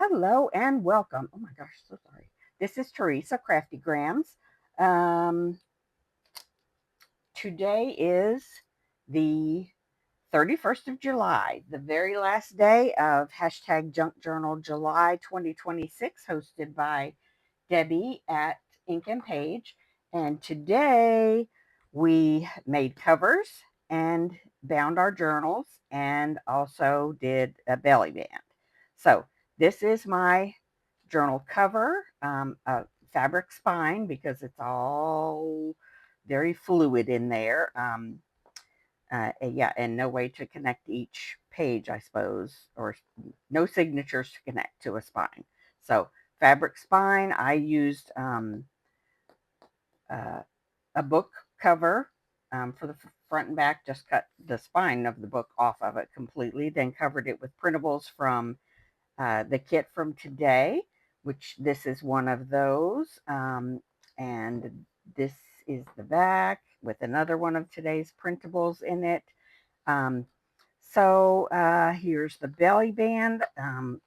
Hello and welcome. Oh my gosh, so sorry. This is Teresa, Crafty Grams. Um, Today is the 31st of July, the very last day of hashtag Junk Journal July 2026, hosted by Debbie at Ink and Page. And today we made covers and bound our journals and also did a belly band. So this is my journal cover, a fabric spine because it's all very fluid in there. Yeah, and no way to connect each page, I suppose, or no signatures to connect to a spine. So fabric spine, I used uh, a book cover for the front and back, just cut the spine of the book off of it completely, then covered it with printables from the kit from today, which this is one of those. And this is the back with another one of today's printables in it. Um, Here's the belly band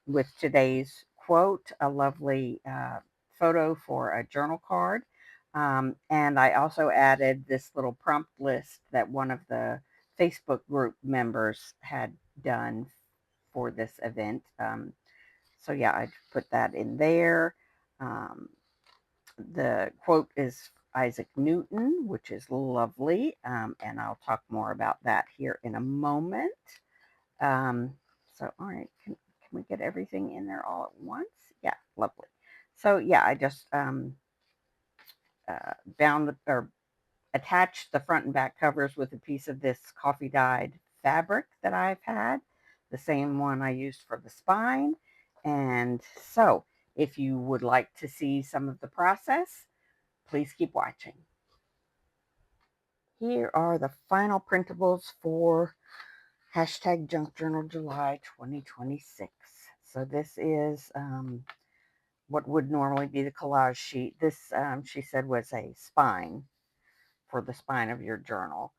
with today's quote, a lovely photo for a journal card. And I also added this little prompt list that one of the Facebook group members had done for this event. Yeah, I put that in there. Um, the quote is Isaac Newton, which is lovely, and I'll talk more about that here in a moment. All right, can we get everything in there all at once? Yeah, lovely. Yeah, I just bound or attached the front and back covers with a piece of this coffee dyed fabric that I've had, the same one I used for the spine. And so, if you would like to see some of the process, please keep watching. Here are the final printables for hashtag Junk Journal July 2026. So this is what would normally be the collage sheet. This, she said, was a spine for the spine of your journal.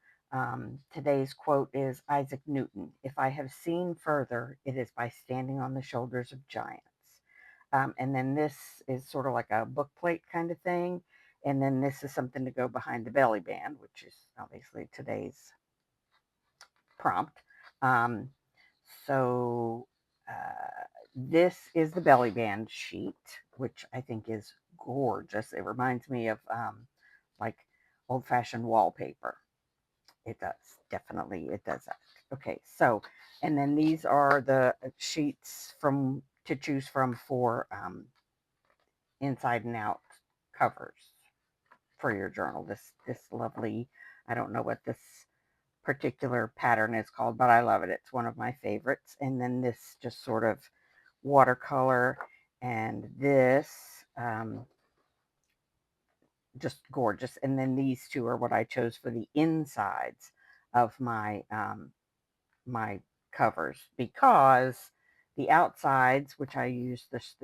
Today's quote is Isaac Newton: "If I have seen further, it is by standing on the shoulders of giants." And then this is sort of like a book plate kind of thing. And then this is something to go behind the belly band, which is obviously today's prompt. Um, so this is the belly band sheet, which I think is gorgeous. It reminds me of like old fashioned wallpaper. It does. Definitely, it does that. Okay, and then these are the sheets from to choose from for inside and out covers for your journal. This lovely, I don't know what this particular pattern is called, but I love it. It's one of my favorites. And then this just sort of watercolor, and this just gorgeous. And then these two are what I chose for the insides of my covers, because the outsides, which I use this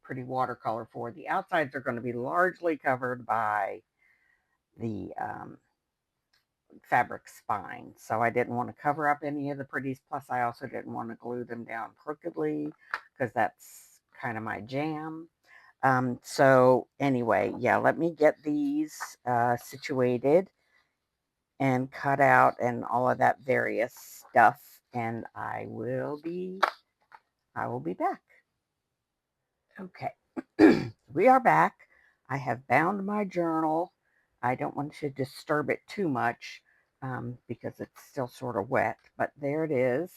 pretty watercolor for, the outsides are going to be largely covered by the fabric spine. So I didn't want to cover up any of the pretties. Plus, I also didn't want to glue them down crookedly because that's kind of my jam. Anyway, yeah, let me get these situated and cut out and all of that various stuff, and I will be back. Okay, we are back. I have bound my journal. I don't want to disturb it too much because it's still sort of wet, but there it is.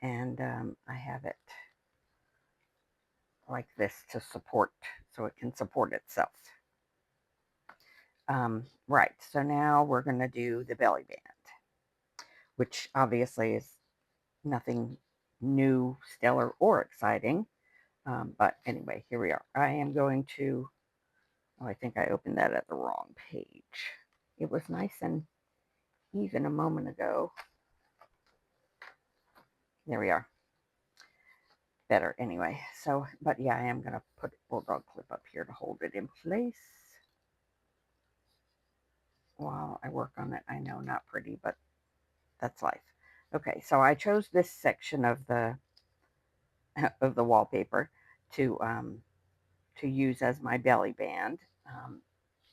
And I have it like this to support, so it can support itself. Right, so now we're going to do the belly band, which obviously is nothing new, stellar, or exciting. But anyway, here we are. I am going to, oh, I think I opened that at the wrong page. It was nice and even a moment ago. There we are. Better anyway. But yeah, I am going to put a bulldog clip up here to hold it in place while I work on it. I know, not pretty, but that's life. Okay, so I chose this section of the of the wallpaper to use as my belly band.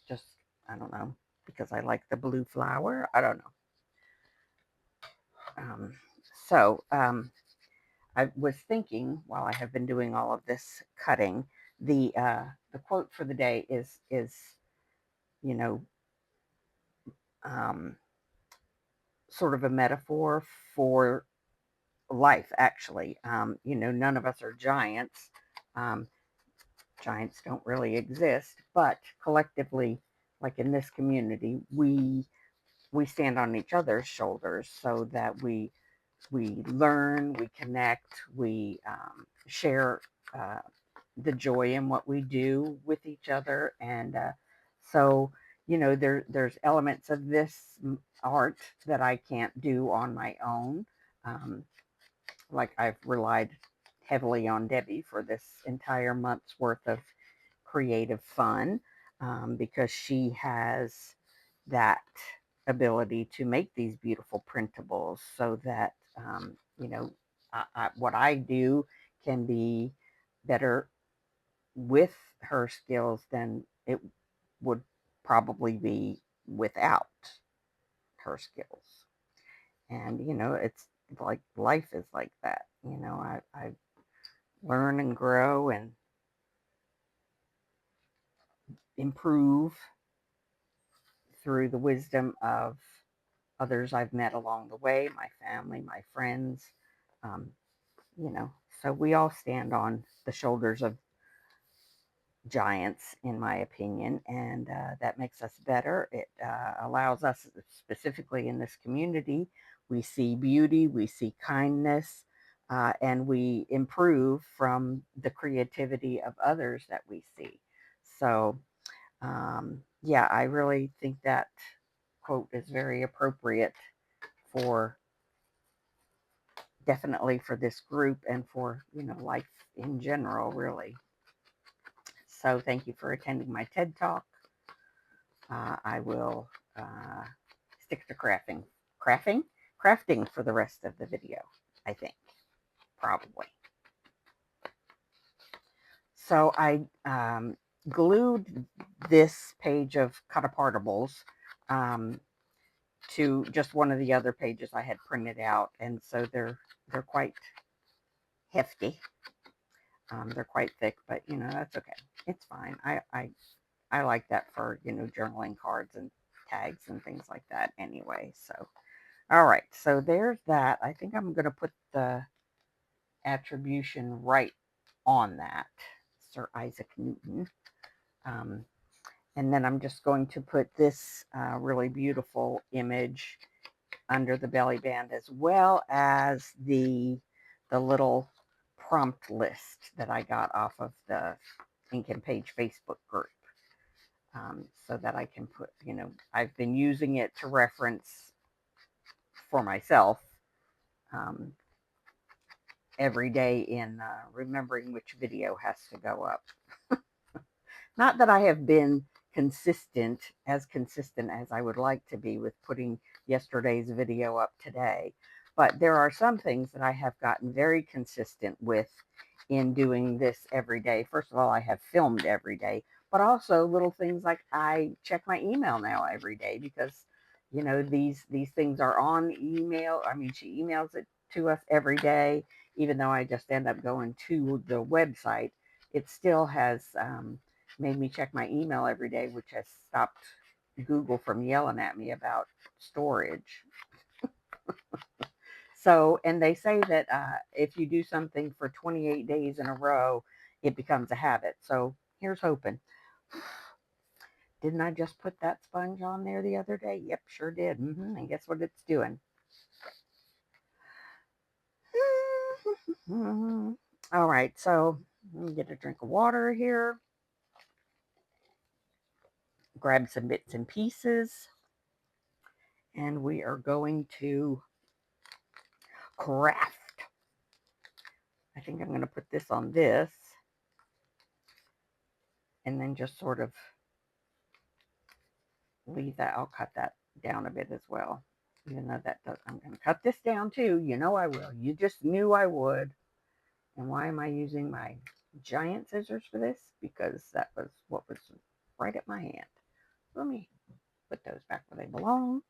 Just, I don't know, because I like the blue flower. I don't know. Um, so I was thinking while I have been doing all of this cutting, the quote for the day is you know um, sort of a metaphor for life. Actually, none of us are giants. Um, Giants don't really exist, but collectively, like in this community, we stand on each other's shoulders so that we learn, we connect, we share uh, the joy in what we do with each other, and so there's elements of this art that I can't do on my own. Um, like I've relied heavily on Debbie for this entire month's worth of creative fun, because she has that ability to make these beautiful printables so that what I do can be better with her skills than it would probably be without her skills. And it's like life is like that. I learn and grow and improve through the wisdom of others I've met along the way, my family, my friends. Um, you know, so we all stand on the shoulders of giants, in my opinion, and that makes us better. It allows us, specifically in this community, we see beauty, we see kindness, and we improve from the creativity of others that we see. So, yeah, I really think that quote is very appropriate for definitely for this group and for life in general, really. So thank you for attending my TED talk. I will stick to crafting crafting for the rest of the video, I think, probably. So I glued this page of cut-apartables um, to just one of the other pages I had printed out, and so they're quite hefty. They're quite thick, but that's okay. It's fine. I like that for journaling cards and tags and things like that anyway. So all right, so there's that. I think I'm going to put the attribution right on that, Sir Isaac Newton. Um, and then I'm just going to put this really beautiful image under the belly band, as well as the little prompt list that I got off of the Ink and Page Facebook group, so that I can put, I've been using it to reference for myself um, every day in remembering which video has to go up. Not that I have been consistent as I would like to be with putting yesterday's video up today, but there are some things that I have gotten very consistent with in doing this every day. First of all, I have filmed every day, but also little things like I check my email now every day because these things are on email. I mean, she emails it to us every day, even though I just end up going to the website. It still has made me check my email every day, which has stopped Google from yelling at me about storage. So, and they say that if you do something for 28 days in a row, it becomes a habit. So here's hoping. Didn't I just put that sponge on there the other day? Yep, sure did. And guess what it's doing? All right, so let me get a drink of water here. Grab some bits and pieces. And we are going to craft. I think I'm going to put this on this and then just sort of leave that. I'll cut that down a bit as well. Even though that does, I'm going to cut this down too. You know I will. You just knew I would. And why am I using my giant scissors for this? Because that was what was right at my hand. Let me put those back where they belong.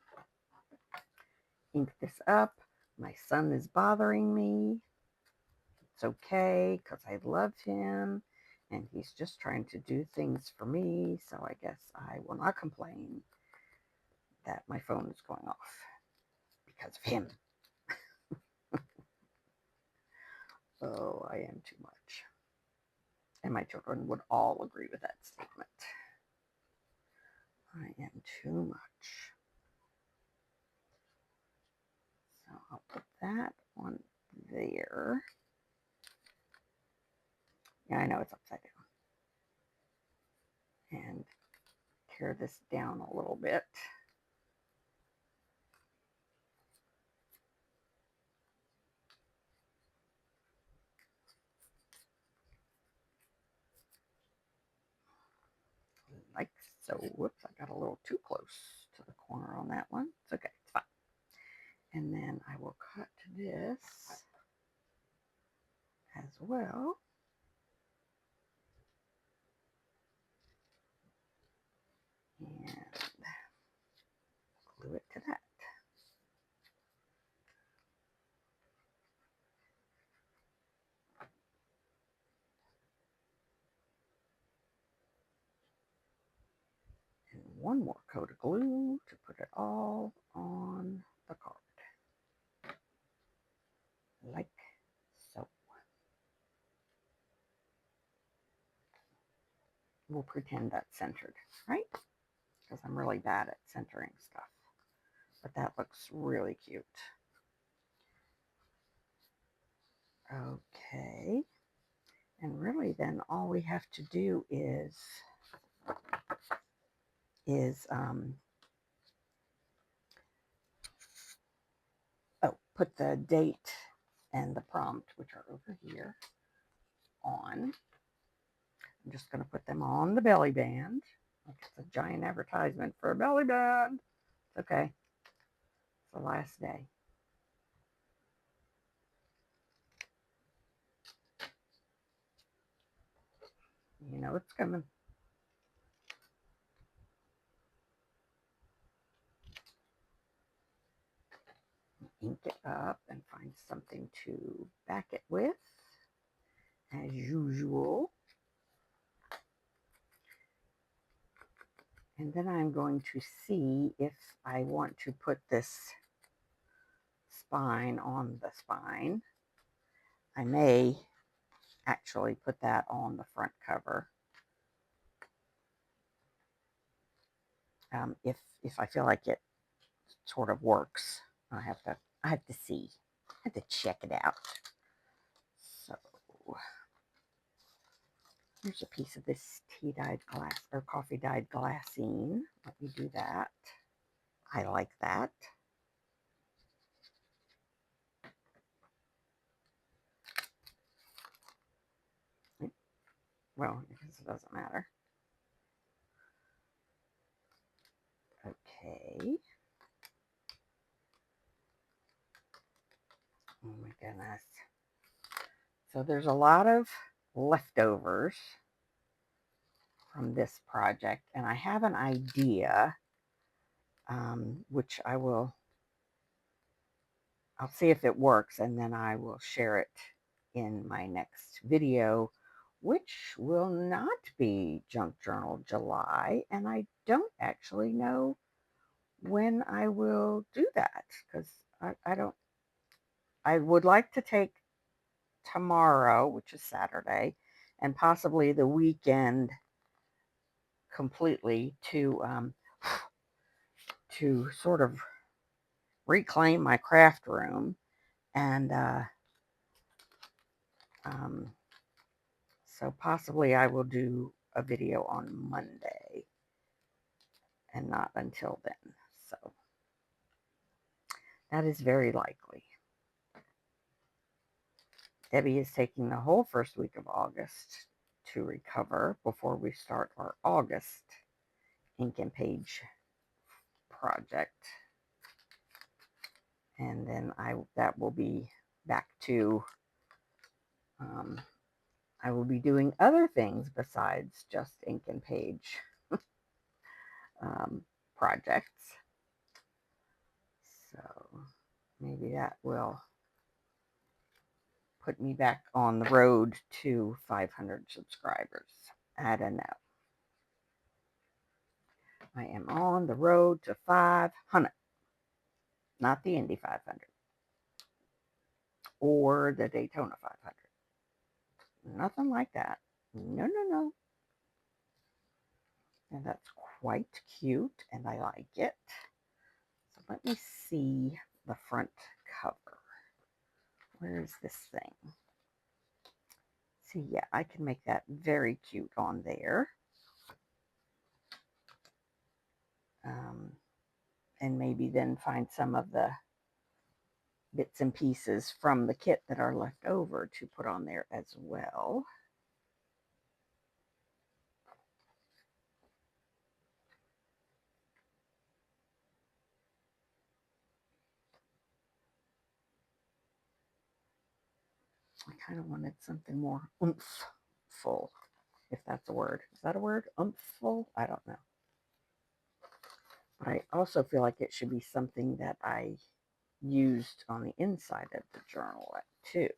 Ink this up. My son is bothering me. It's okay because I love him and he's just trying to do things for me. So I guess I will not complain that my phone is going off because of him. Oh, I am too much. And my children would all agree with that statement. I am too much. So I'll put that on there. Yeah, I know it's upside down. And tear this down a little bit. Like so. Whoops, I got a little too close to the corner on that one. It's okay, it's fine. And then I will cut this as well. And glue it to that. And one more coat of glue to put it all on the card. Like so. We'll pretend that's centered, right? Because I'm really bad at centering stuff. But that looks really cute. Okay. And really then all we have to do is put the date and the prompt, which are over here, on. I'm just going to put them on the Bellyband. Like it's a giant advertisement for a Bellyband. It's okay. It's the last day. You know it's coming. Ink it up and find something to back it with, as usual. And then I'm going to see if I want to put this spine on the spine. I may actually put that on the front cover. If I feel like it sort of works. I have to see. I have to check it out. So here's a piece of this tea dyed glass or coffee dyed glassine. Let me do that. I like that. Well, I guess it doesn't matter. Okay. Oh my goodness. So there's a lot of leftovers from this project, and I have an idea, which I'll see if it works, and then I will share it in my next video, which will not be Junk Journal July, and I don't actually know when I will do that, because I would like to take tomorrow, which is Saturday, and possibly the weekend completely to sort of reclaim my craft room. And so possibly I will do a video on Monday and not until then. So that is very likely. Debbie is taking the whole first week of August to recover before we start our August ink and page project. And then that will be back to I will be doing other things besides just ink and page projects. So maybe that will put me back on the road to 500 subscribers. I don't know. I am on the road to 500, not the Indy 500 or the Daytona 500. Nothing like that. No, no, no. And that's quite cute, and I like it. So let me see the front cover. Where is this thing? See, yeah, I can make that very cute on there. And maybe then find some of the bits and pieces from the kit that are left over to put on there as well. I kind of wanted something more oomph-ful, if that's a word. Is that a word? Oomph-ful? I don't know. But I also feel like it should be something that I used on the inside of the journal too.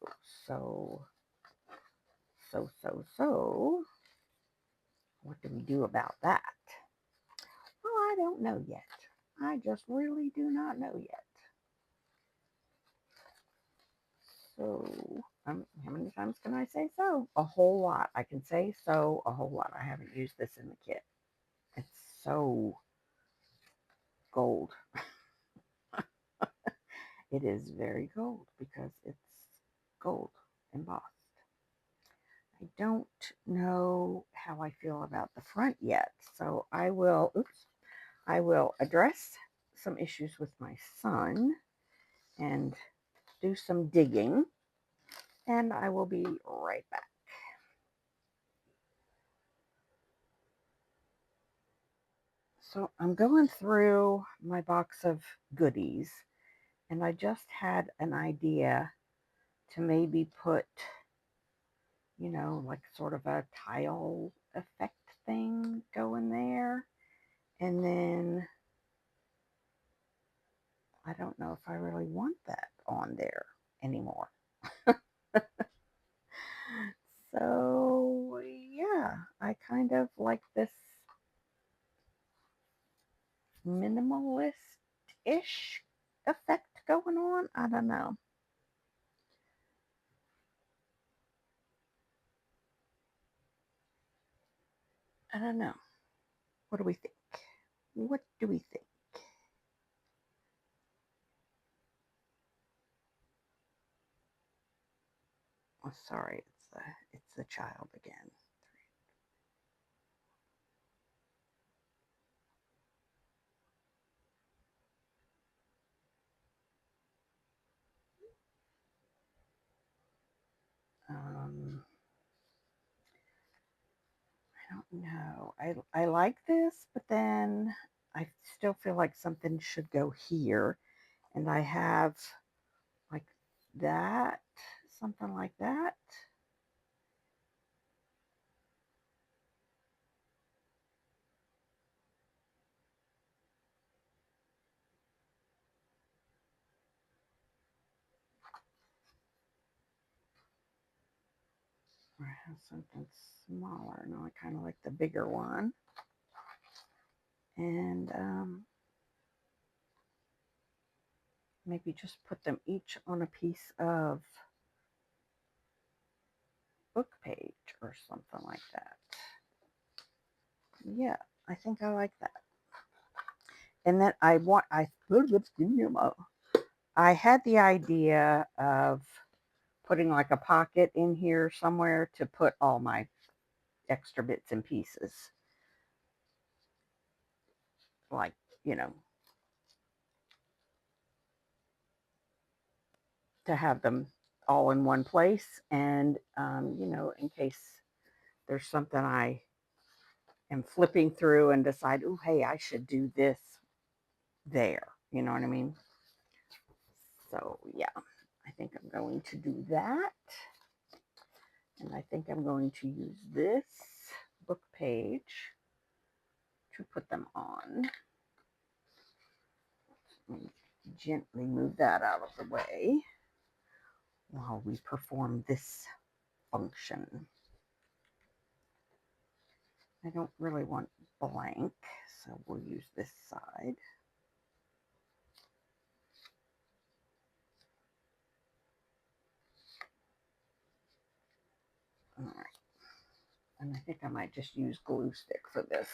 So, what do we do about that? Well, I don't know yet. I just really do not know yet. So, how many times can I say so? A whole lot. I can say so a whole lot. I haven't used this in the kit. It's so gold. It is very gold because it's gold embossed. I don't know how I feel about the front yet, so I will address some issues with my son and do some digging, and I will be right back. So I'm going through my box of goodies, and I just had an idea to maybe put, like sort of a tile effect thing going there. And then I don't know if I really want that on there anymore. So, yeah, I kind of like this minimalist-ish effect going on. I don't know. I don't know. What do we think? What do we think? Oh, sorry, it's the child again. I don't know. I like this, but then I still feel like something should go here, and I have like that, something like that. Or I have something smaller. No, I kind of like the bigger one. And maybe just put them each on a piece of book page or something like that. Yeah, I think I like that. And then I had the idea of putting like a pocket in here somewhere to put all my extra bits and pieces. Like, you know, to have them all in one place. And, in case there's something I am flipping through and decide, oh, hey, I should do this there. You know what I mean? So, yeah, I think I'm going to do that. And I think I'm going to use this book page to put them on. Gently move that out of the way while we perform this function. I don't really want blank, so we'll use this side. All right. And I think I might just use glue stick for this.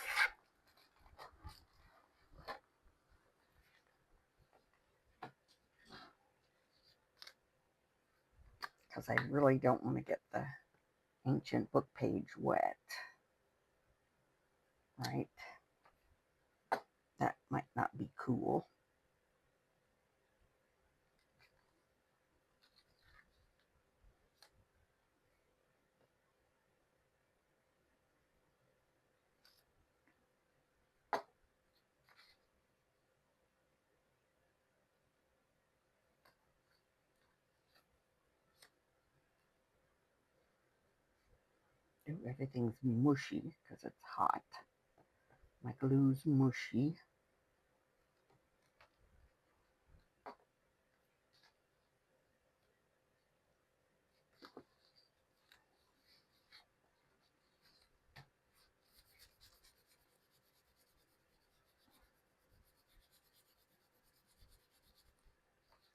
Because I really don't want to get the ancient book page wet. Right? That might not be cool. Ooh, everything's mushy because it's hot. My glue's mushy.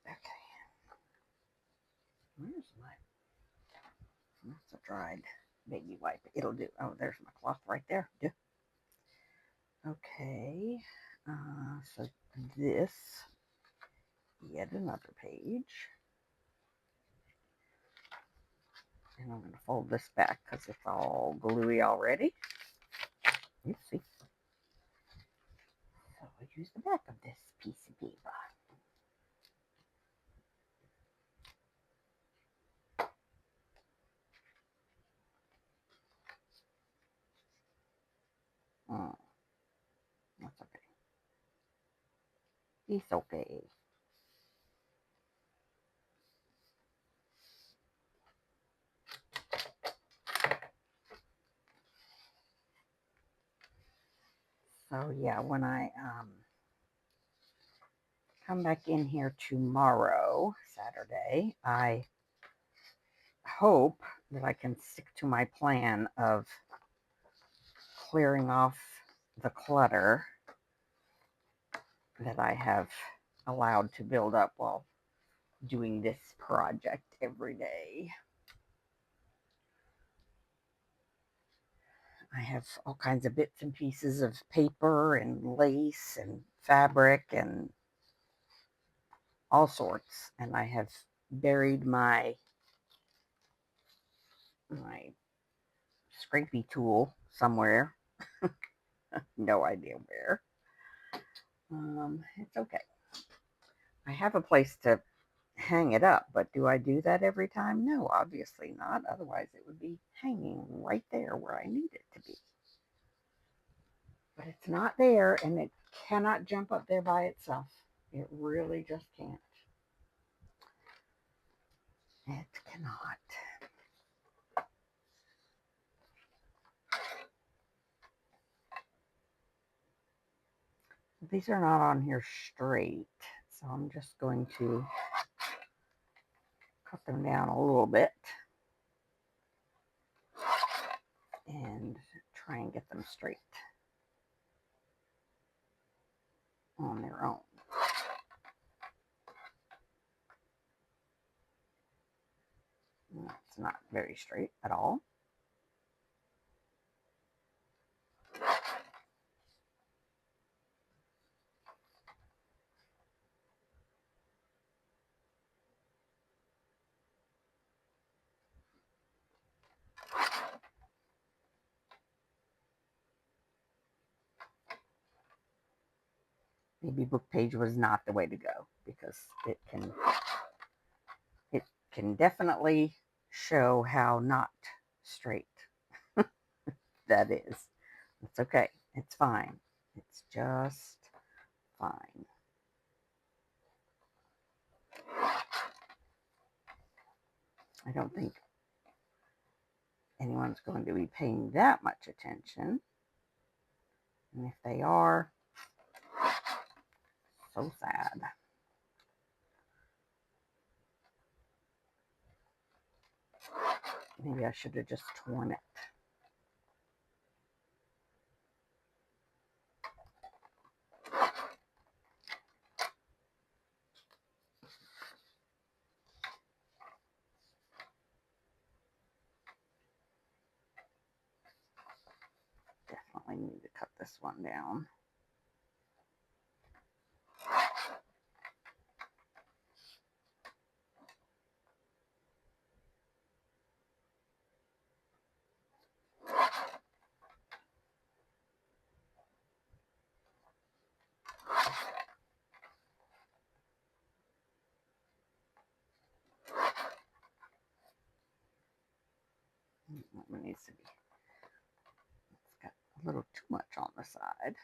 Okay. Where's my... That's a dried baby wipe. It'll do. Oh, there's my cloth right there. Okay. So this, yet another page. And I'm going to fold this back because it's all gluey already. You see. So I'll use the back of this piece of paper. Oh, that's okay. It's okay. So yeah, when I come back in here tomorrow, Saturday, I hope that I can stick to my plan of clearing off the clutter that I have allowed to build up while doing this project every day. I have all kinds of bits and pieces of paper and lace and fabric and all sorts, and I have buried my scrapey tool somewhere. No idea where. It's okay. I have a place to hang it up, but do I do that every time? No, obviously not. Otherwise, it would be hanging right there where I need it to be. But it's not there, and it cannot jump up there by itself. It really just can't. It cannot. These are not on here straight, so I'm just going to cut them down a little bit and try and get them straight on their own. It's not very straight at all. Maybe book page was not the way to go because it can definitely show how not straight that is. It's okay. It's fine. It's just fine. I don't think anyone's going to be paying that much attention. And if they are, so sad. Maybe I should have just torn it. Definitely need to cut this one down. It needs to be. It's got a little too much on the side.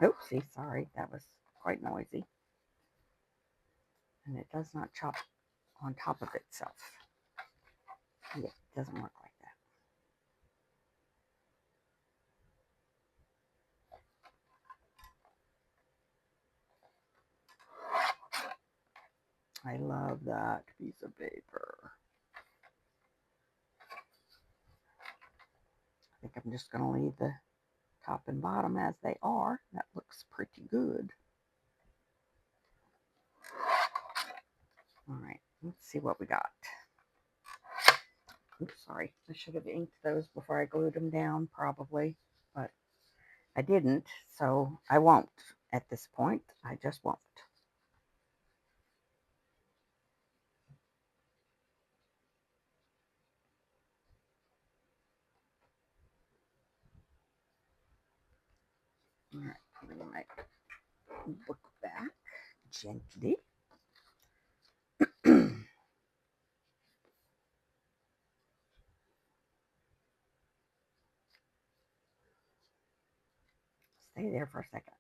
Oopsie, sorry, that was quite noisy. And it does not chop on top of itself. Yeah, it doesn't work like that. I love that piece of paper. I think I'm just going to leave the top and bottom as they are. That looks pretty good. All right, let's see what we got. Oops, sorry. I should have inked those before I glued them down, probably, but I didn't, so I won't at this point. I just won't. All right, I'm going to make book back gently. Stay there for a second.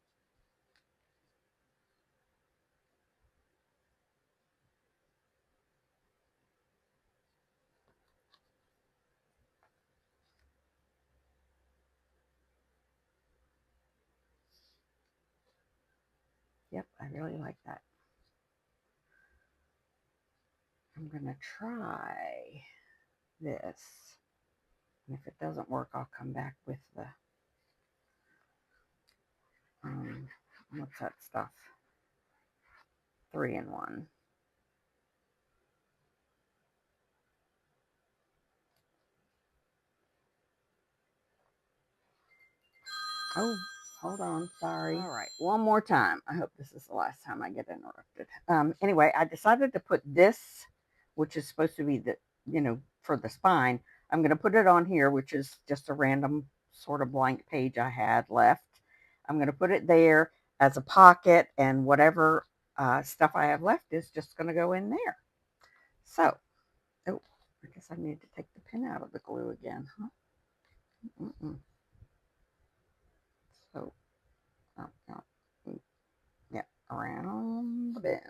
Yep, I really like that. I'm going to try this. And if it doesn't work, I'll come back with the, what's that stuff? 3-in-1. Oh, hold on. Sorry. All right. One more time. I hope this is the last time I get interrupted. Anyway, I decided to put this, which is supposed to be the, for the spine. I'm going to put it on here, which is just a random sort of blank page I had left. I'm going to put it there as a pocket, and whatever stuff I have left is just going to go in there. So, oh, I guess I need to take the pin out of the glue again, huh? So, yeah, around the bend.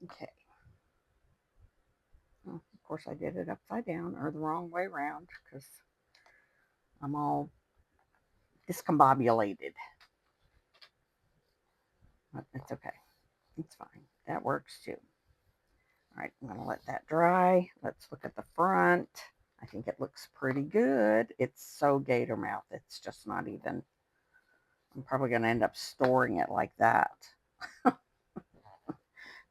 Okay. Well, of course, I did it upside down or the wrong way around because I'm all discombobulated. But it's okay. It's fine. That works too. All right, I'm going to let that dry. Let's look at the front. I think it looks pretty good. It's so gator mouth. It's just not even. I'm probably going to end up storing it like that.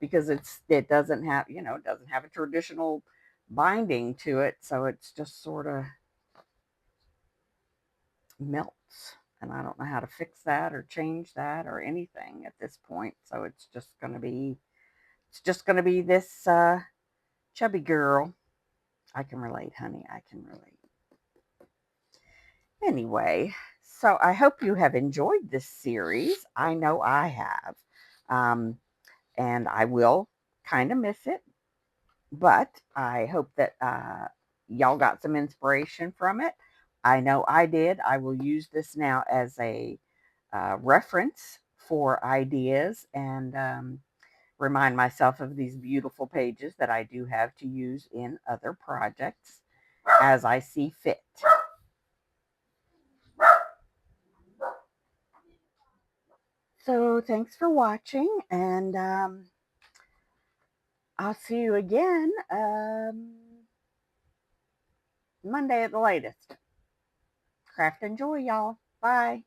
Because it doesn't have, it doesn't have a traditional binding to it, so it's just sort of melts, and I don't know how to fix that or change that or anything at this point. So it's just going to be this chubby girl. I can relate, honey. I can relate. Anyway, so I hope you have enjoyed this series. I know I have. And I will kind of miss it, but I hope that y'all got some inspiration from it. I know I did. I will use this now as a reference for ideas and remind myself of these beautiful pages that I do have to use in other projects as I see fit. So thanks for watching, and I'll see you again Monday at the latest. Craft and joy, y'all. Bye.